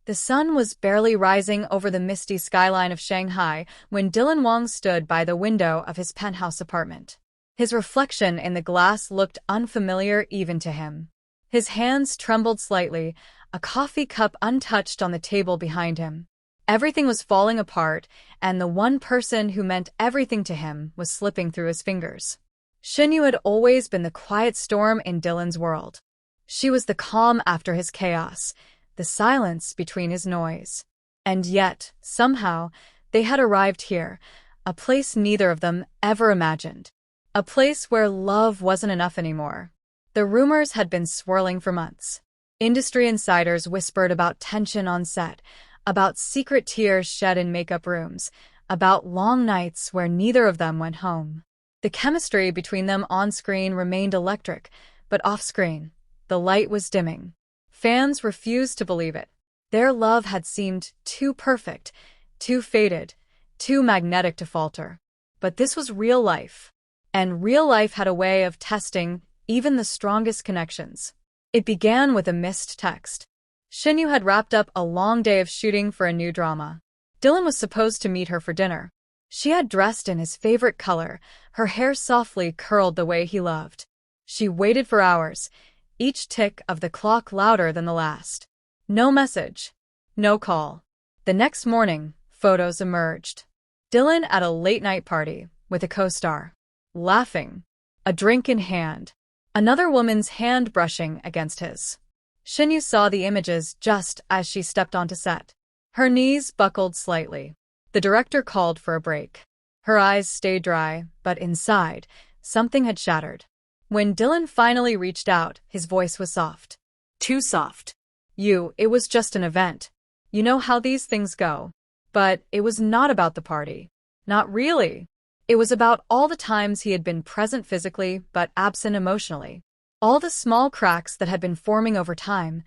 The sun was barely rising over the misty skyline of Shanghai when Dylan Wang stood by the window of his penthouse apartment. His reflection in the glass looked unfamiliar even to him. His hands trembled slightly, a coffee cup untouched on the table behind him. Everything was falling apart, and the one person who meant everything to him was slipping through his fingers. Shen Yue had always been the quiet storm in Dylan's world. She was the calm after his chaos, the silence between his noise. And yet, somehow, they had arrived here, a place neither of them ever imagined. A place where love wasn't enough anymore. The rumors had been swirling for months. Industry insiders whispered about tension on set, about secret tears shed in makeup rooms, about long nights where neither of them went home. The chemistry between them on-screen remained electric, but off-screen, the light was dimming. Fans refused to believe it. Their love had seemed too perfect, too fated, too magnetic to falter. But this was real life. And real life had a way of testing even the strongest connections. It began with a missed text. Shen Yue had wrapped up a long day of shooting for a new drama. Dylan was supposed to meet her for dinner. She had dressed in his favorite color, her hair softly curled the way he loved. She waited for hours, each tick of the clock louder than the last. No message. No call. The next morning, photos emerged. Dylan at a late-night party with a co-star. Laughing. A drink in hand. Another woman's hand brushing against his. Shen Yue saw the images just as she stepped onto set. Her knees buckled slightly. The director called for a break. Her eyes stayed dry, but inside, something had shattered. When Dylan finally reached out, his voice was soft. Too soft. It was just an event. You know how these things go. But it was not about the party. Not really. It was about all the times he had been present physically but absent emotionally. All the small cracks that had been forming over time,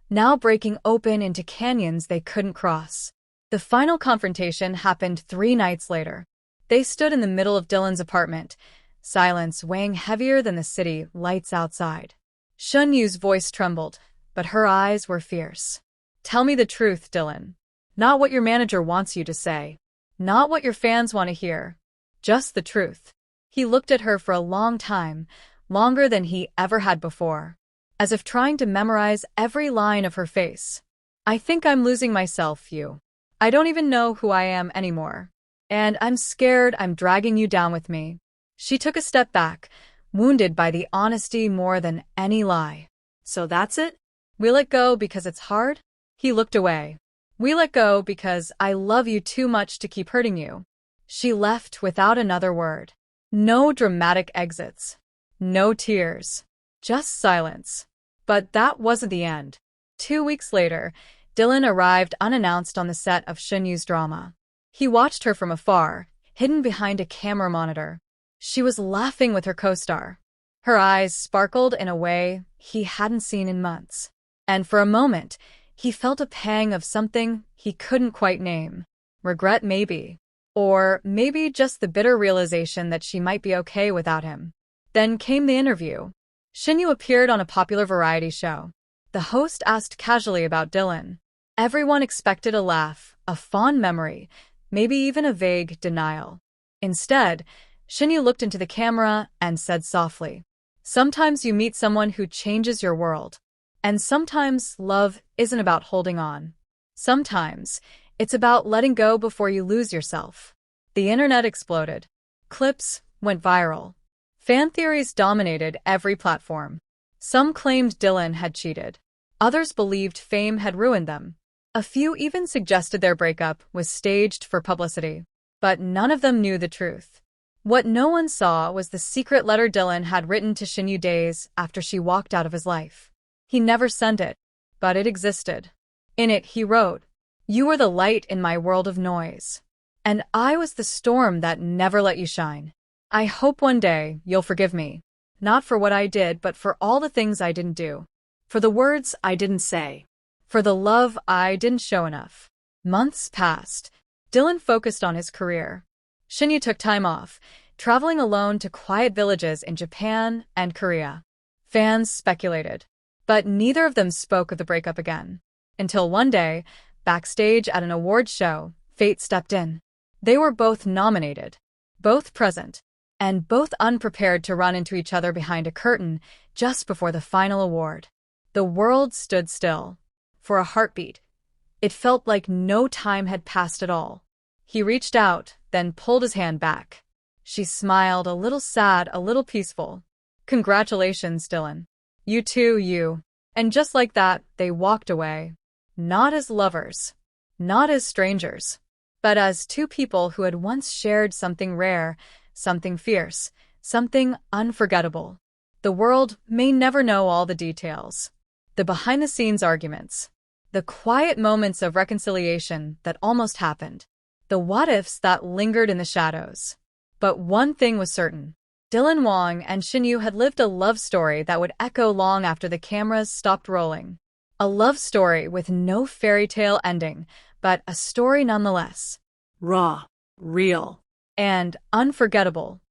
now breaking open into canyons they couldn't cross. The final confrontation happened 3 nights later. They stood in the middle of Dylan's apartment, silence weighing heavier than the city lights outside. Shen Yue's voice trembled, but her eyes were fierce. Tell me the truth, Dylan. Not what your manager wants you to say. Not what your fans want to hear. Just the truth. He looked at her for a long time, longer than he ever had before, as if trying to memorize every line of her face. I think I'm losing myself, you. I don't even know who I am anymore. And I'm scared I'm dragging you down with me. She took a step back, wounded by the honesty more than any lie. So that's it? We let go because it's hard? He looked away. We let go because I love you too much to keep hurting you. She left without another word. No dramatic exits. No tears. Just silence. But that wasn't the end. 2 weeks later, Dylan arrived unannounced on the set of Shen Yue's drama. He watched her from afar, hidden behind a camera monitor. She was laughing with her co-star. Her eyes sparkled in a way he hadn't seen in months. And for a moment, he felt a pang of something he couldn't quite name. Regret, maybe. Or maybe just the bitter realization that she might be okay without him. Then came the interview. Shen Yue appeared on a popular variety show. The host asked casually about Dylan. Everyone expected a laugh, a fond memory, maybe even a vague denial. Instead, Shen Yue looked into the camera and said softly, "Sometimes you meet someone who changes your world. And sometimes love isn't about holding on. Sometimes it's about letting go before you lose yourself." The internet exploded. Clips went viral. Fan theories dominated every platform. Some claimed Dylan had cheated. Others believed fame had ruined them. A few even suggested their breakup was staged for publicity. But none of them knew the truth. What no one saw was the secret letter Dylan had written to Shen Yue days after she walked out of his life. He never sent it, but it existed. In it, he wrote, "You were the light in my world of noise. And I was the storm that never let you shine. I hope one day you'll forgive me. Not for what I did, but for all the things I didn't do. For the words I didn't say. For the love I didn't show enough." Months passed. Dylan focused on his career. Shen Yue took time off, traveling alone to quiet villages in Japan and Korea. Fans speculated. But neither of them spoke of the breakup again. Until one day, Backstage at an awards show, fate stepped in. They were both nominated, both present, and both unprepared to run into each other behind a curtain just before the final award. The world stood still. For a heartbeat. It felt like no time had passed at all. He reached out, then pulled his hand back. She smiled, a little sad, a little peaceful. Congratulations, Dylan. You too, you. And just like that, they walked away. Not as lovers. Not as strangers. But as two people who had once shared something rare, something fierce, something unforgettable. The world may never know all the details. The behind-the-scenes arguments. The quiet moments of reconciliation that almost happened. The what-ifs that lingered in the shadows. But one thing was certain. Dylan Wang and Shen Yue had lived a love story that would echo long after the cameras stopped rolling. A love story with no fairy tale ending, but a story nonetheless. Raw, real, and unforgettable.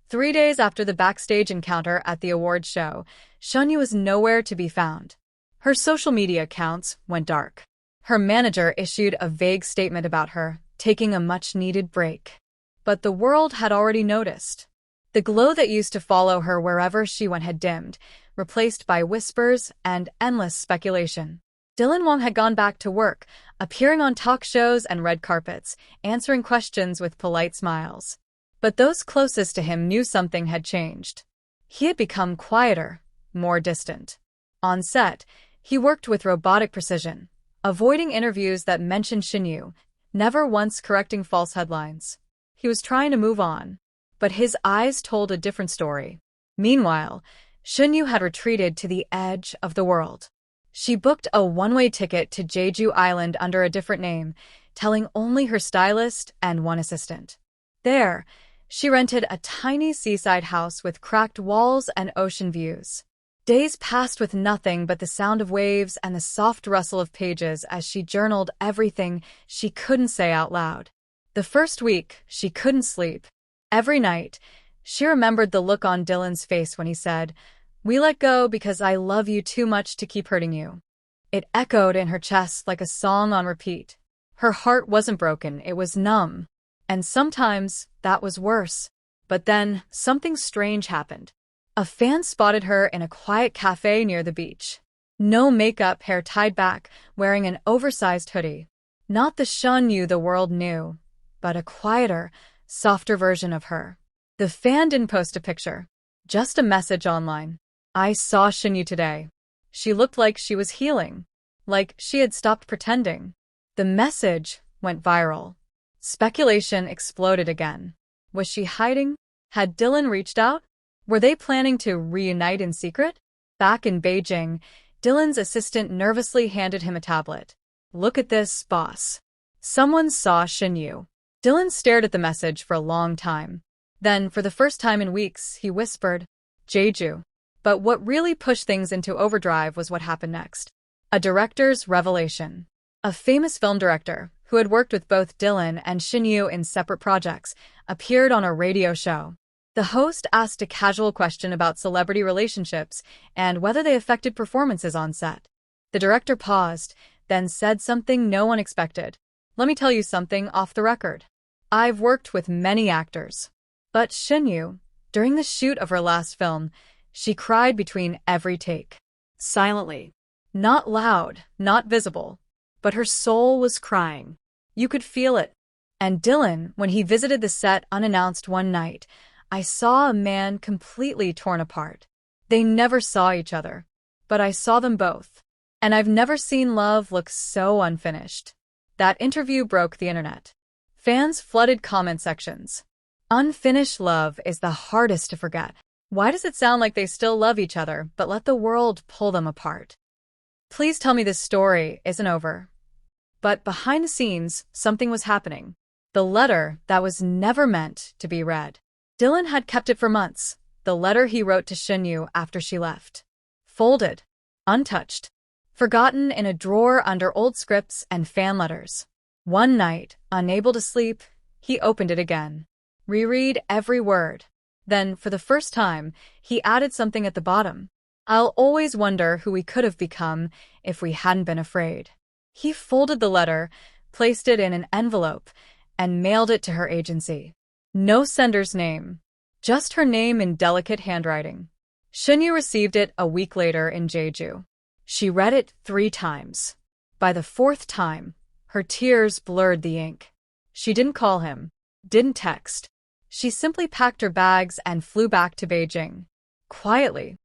3 days after the backstage encounter at the awards show, Shen Yue was nowhere to be found. Her social media accounts went dark. Her manager issued a vague statement about her, taking a much-needed break. But the world had already noticed. The glow that used to follow her wherever she went had dimmed, replaced by whispers and endless speculation. Dylan Wang had gone back to work, appearing on talk shows and red carpets, answering questions with polite smiles. But those closest to him knew something had changed. He had become quieter, more distant. On set, he worked with robotic precision, avoiding interviews that mentioned Shen Yue, never once correcting false headlines. He was trying to move on, but his eyes told a different story. Meanwhile, Shen Yue had retreated to the edge of the world. She booked a one-way ticket to Jeju Island under a different name, telling only her stylist and one assistant. There, she rented a tiny seaside house with cracked walls and ocean views. Days passed with nothing but the sound of waves and the soft rustle of pages as she journaled everything she couldn't say out loud. The first week, she couldn't sleep. Every night, she remembered the look on Dylan's face when he said, "We let go because I love you too much to keep hurting you." It echoed in her chest like a song on repeat. Her heart wasn't broken, it was numb. And sometimes, that was worse. But then, something strange happened. A fan spotted her in a quiet cafe near the beach. No makeup, hair tied back, wearing an oversized hoodie. Not the Shen Yue the world knew, but a quieter, softer version of her. The fan didn't post a picture, just a message online. "I saw Shen Yue today. She looked like she was healing, like she had stopped pretending." The message went viral. Speculation exploded again. Was she hiding? Had Dylan reached out? Were they planning to reunite in secret? Back in Beijing, Dylan's assistant nervously handed him a tablet. "Look at this, boss." Someone saw Shen Yue. Dylan stared at the message for a long time. Then, for the first time in weeks, he whispered, "Jeju." But what really pushed things into overdrive was what happened next. A director's revelation. A famous film director, who had worked with both Dylan and Shen Yue in separate projects, appeared on a radio show. The host asked a casual question about celebrity relationships and whether they affected performances on set. The director paused, then said something no one expected. "Let me tell you something off the record. I've worked with many actors. But Shen Yue, during the shoot of her last film, she cried between every take. Silently. Not loud, not visible. But her soul was crying. You could feel it. And Dylan, when he visited the set unannounced one night, I saw a man completely torn apart. They never saw each other. But I saw them both. And I've never seen love look so unfinished." That interview broke the internet. Fans flooded comment sections. Unfinished love is the hardest to forget. Why does it sound like they still love each other, but let the world pull them apart? Please tell me this story isn't over. But behind the scenes, something was happening. The letter that was never meant to be read. Dylan had kept it for months, the letter he wrote to Shen Yue after she left. Folded, untouched, forgotten in a drawer under old scripts and fan letters. One night, unable to sleep, he opened it again. Reread every word. Then, for the first time, he added something at the bottom. "I'll always wonder who we could have become if we hadn't been afraid." He folded the letter, placed it in an envelope, and mailed it to her agency. No sender's name, just her name in delicate handwriting. Shen Yue received it a week later in Jeju. She read it 3 times. By the 4th time, her tears blurred the ink. She didn't call him, didn't text. She simply packed her bags and flew back to Beijing. Quietly,